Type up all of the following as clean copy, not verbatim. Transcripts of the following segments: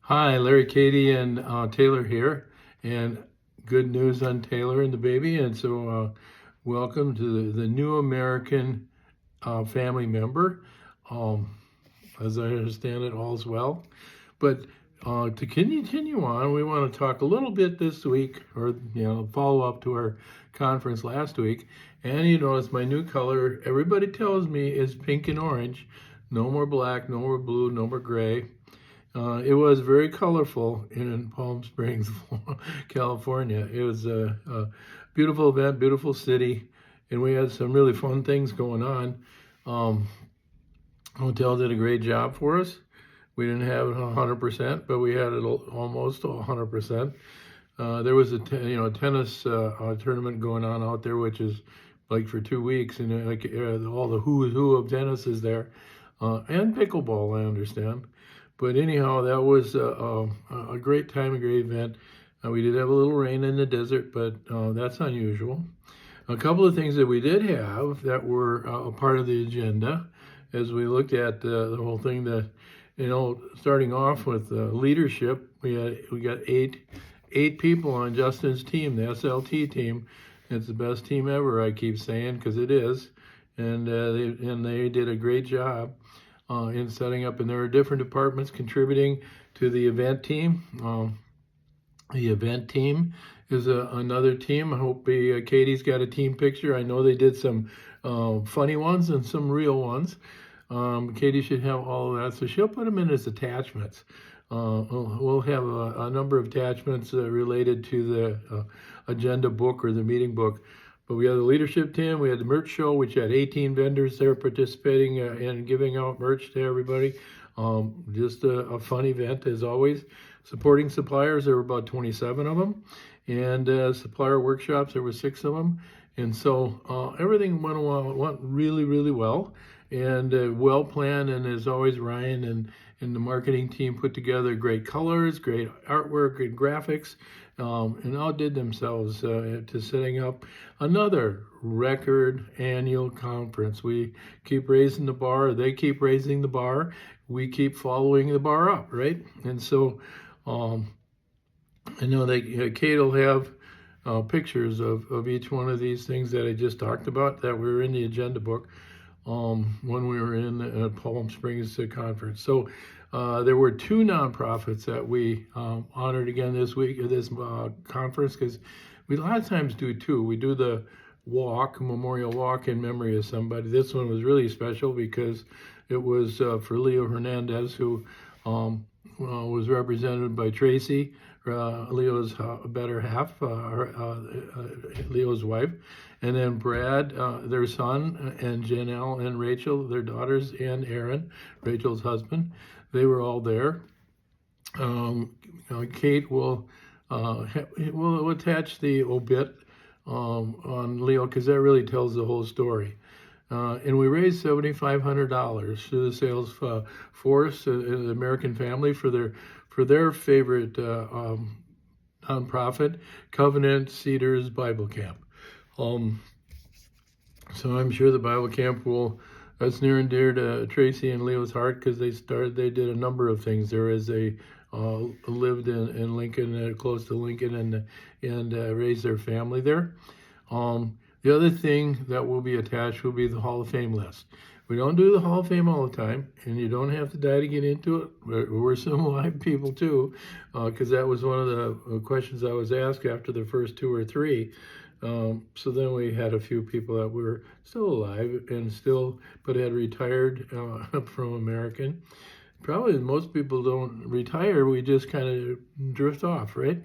Hi, Larry, Katie, and Taylor here. And good news on Taylor and the baby. And so, welcome to the new American family member. Um, as I understand it, all's well. But to continue on, we want to talk a little bit this week, or follow up to our conference last week. And you notice my new color. Everybody tells me is pink and orange. No more black, no more blue, no more gray. It was very colorful in Palm Springs, California. It was a beautiful event, beautiful city, and we had some really fun things going on. Um, Hotel did a great job for us. We didn't have it 100%, but we had it almost 100%. There was a tennis tournament going on out there, which is like for 2 weeks, and all the who's who of tennis is there, and pickleball, I understand. But anyhow, that was a great time, a great event. We did have a little rain in the desert, but that's unusual. A couple of things that we did have that were a part of the agenda as we looked at the whole thing. That starting off with leadership, we got eight people on Justin's team, the SLT team. It's the best team ever, I keep saying, because it is, and they did a great job in setting up. And there are different departments contributing to the event team. The event team is another team. I hope Katie's got a team picture. I know they did some funny ones and some real ones. Katie should have all of that, so she'll put them in as attachments. We'll have a number of attachments related to the agenda book or the meeting book. But we had the leadership team, we had the merch show, which had 18 vendors there participating and giving out merch to everybody. Just a fun event as always. Supporting suppliers, there were about 27 of them. And supplier workshops, there were 6 of them. And so everything went really, really well and well planned. And as always, Ryan and the marketing team put together great colors, great artwork, and graphics, and outdid themselves to setting up another record annual conference. We keep raising the bar, they keep raising the bar, we keep following the bar up, right? And so I know that Kate will have pictures of each one of these things that I just talked about that were in the agenda book when we were in Palm Springs conference. So there were 2 nonprofits that we honored again this week at this conference, because we a lot of times do 2. We do the memorial walk in memory of somebody. This one was really special because it was for Leo Hernandez, who was represented by Tracy, Leo's better half, Leo's wife, and then Brad, their son, and Janelle and Rachel, their daughters, and Aaron, Rachel's husband. They were all there. Kate will attach the obit on Leo, because that really tells the whole story. And we raised $7,500 to the sales force, the American Family, for their favorite nonprofit, Covenant Cedars Bible Camp. So I'm sure the Bible camp that's near and dear to Tracy and Leo's heart, because they did a number of things there as they lived in Lincoln, close to Lincoln, and raised their family there. The other thing that will be attached will be the Hall of Fame list. We don't do the Hall of Fame all the time, and you don't have to die to get into it. We're some live people too, because that was one of the questions I was asked after the first 2 or 3. So then we had a few people that were still alive but had retired from American. Probably most people don't retire, we just kind of drift off, right?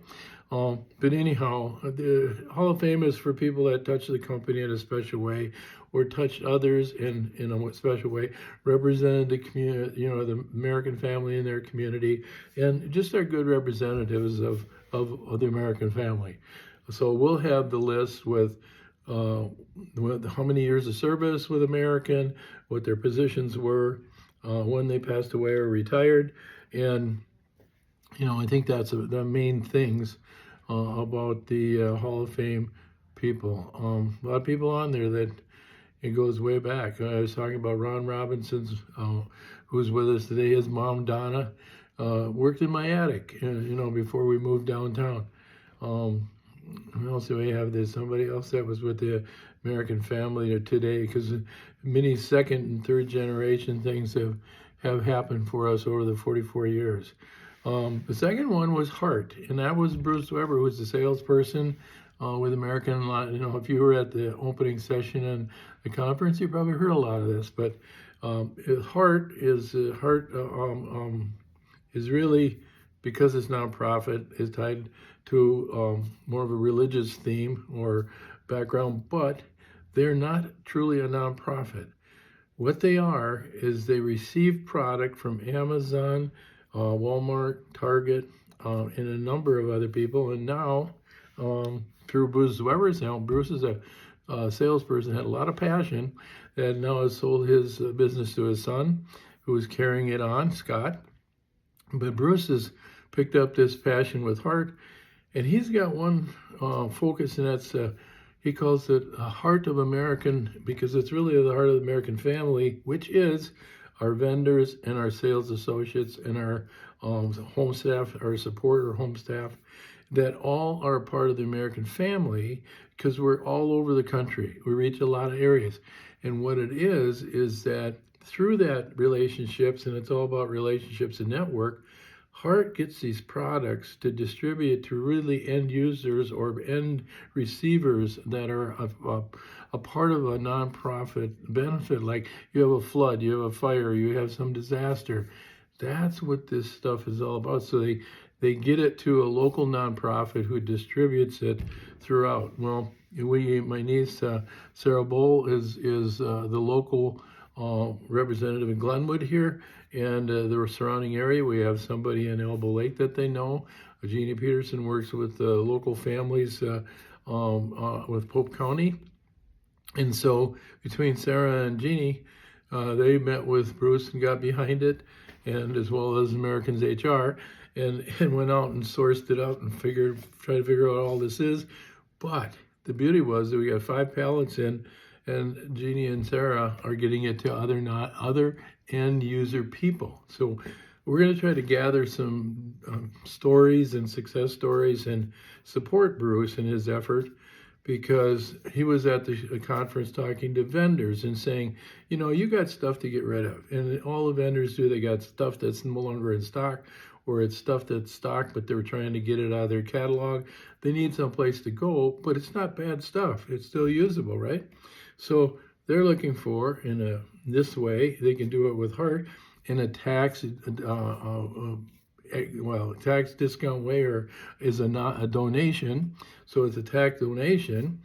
But anyhow, the Hall of Fame is for people that touch the company in a special way, or touched others in a special way, represented the community, the American family in their community, and just are good representatives of the American family. So we'll have the list with how many years of service with American, what their positions were, when they passed away or retired, and I think that's the main things about the Hall of Fame people. A lot of people on there that it goes way back. I was talking about Ron Robinson's, who's with us today. His mom, Donna, worked in my attic, before we moved downtown. Um, we also have there's somebody else that was with the American family today, because many second and third generation things have happened for us over the 44 years. The second one was Hart, and that was Bruce Weber, who was the salesperson with American. If you were at the opening session and the conference, you probably heard a lot of this. But Hart is really, because it's nonprofit, is tied to more of a religious theme or background, but they're not truly a nonprofit. What they are is they receive product from Amazon, Walmart, Target, and a number of other people. And now, through Bruce Weber's help, Bruce is a salesperson, had a lot of passion, that now has sold his business to his son, who is carrying it on, Scott. But Bruce has picked up this passion with Hart, and he's got one focus, and that's he calls it a heart of American, because it's really the heart of the American family, which is our vendors and our sales associates and our home staff, our support or home staff, that all are part of the American family, because we're all over the country. We reach a lot of areas. And what it is that through that relationships, and it's all about relationships and network, Hart gets these products to distribute to really end users or end receivers that are a part of a nonprofit benefit. Like you have a flood, you have a fire, you have some disaster. That's what this stuff is all about. So they get it to a local nonprofit who distributes it throughout. Well, my niece Sarah Bowl is the local representative in Glenwood here, and the surrounding area. We have somebody in Elbow Lake that they know. Jeannie Peterson works with local families with Pope County. And so between Sarah and Jeannie, they met with Bruce and got behind it, and as well as Americans HR, and went out and sourced it out and tried to figure out all this is. But the beauty was that we got 5 pallets in, and Jeannie and Sarah are getting it to other end user people. So we're going to try to gather some stories and success stories and support Bruce in his effort, because he was at the conference talking to vendors and saying, you got stuff to get rid of. And all the vendors do, they got stuff that's no longer in stock, or it's stuff that's stocked, but they're trying to get it out of their catalog. They need some place to go, but it's not bad stuff. It's still usable, right? So they're looking for, in this way, they can do it with Hart in a tax tax discount way, or is a donation. So it's a tax donation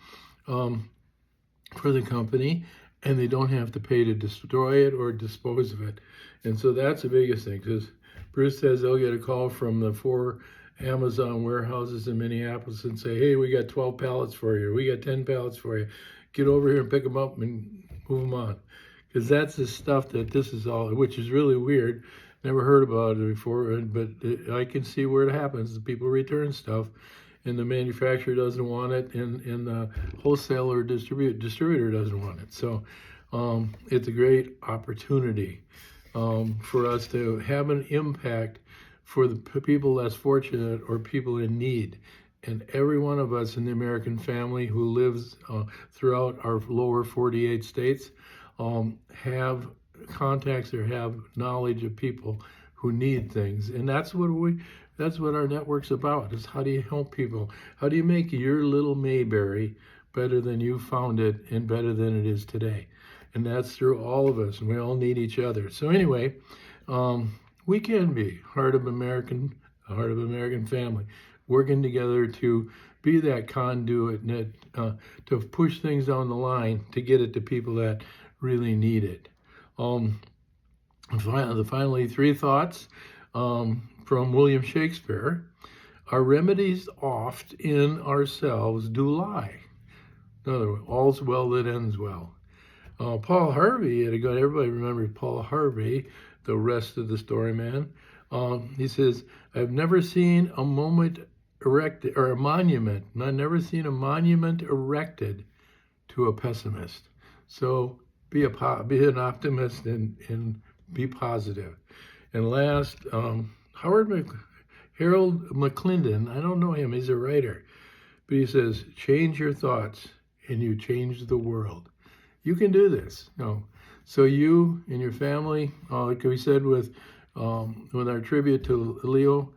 for the company, and they don't have to pay to destroy it or dispose of it. And so that's the biggest thing, because Bruce says they'll get a call from the 4 Amazon warehouses in Minneapolis and say, hey, we got 12 pallets for you. We got 10 pallets for you. Get over here and pick them up and move them on. Because that's the stuff that this is all, which is really weird. Never heard about it before, but I can see where it happens. People return stuff, and the manufacturer doesn't want it, and the wholesaler distributor doesn't want it. So it's a great opportunity for us to have an impact for the people less fortunate or people in need. And every one of us in the American family who lives throughout our lower 48 states have contacts or have knowledge of people who need things. And that's what our network's about, is how do you help people? How do you make your little Mayberry better than you found it and better than it is today? And that's through all of us, and we all need each other. So anyway, we can be heart of American family, working together to be that conduit and to push things down the line to get it to people that really need it. Finally, 3 thoughts from William Shakespeare. Our remedies oft in ourselves do lie. In other words, all's well that ends well. Paul Harvey, everybody remembers Paul Harvey, the rest of the story man. He says, I've never seen a monument erected to a pessimist. So be an optimist and be positive. And last, Harold McClendon, I don't know him, he's a writer, but he says, change your thoughts and you change the world. You can do this. So you and your family, like we said with our tribute to Leo,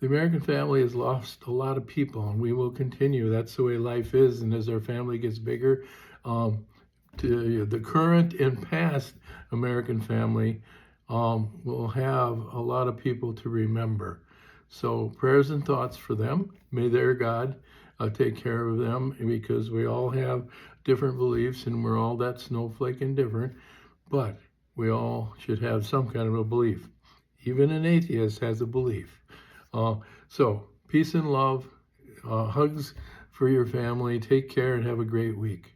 the American family has lost a lot of people, and we will continue. That's the way life is. And as our family gets bigger, to the current and past American family will have a lot of people to remember. So prayers and thoughts for them. May their God take care of them, because we all have different beliefs and we're all that snowflake and different, but we all should have some kind of a belief. Even an atheist has a belief. So peace and love, hugs for your family. Take care and have a great week.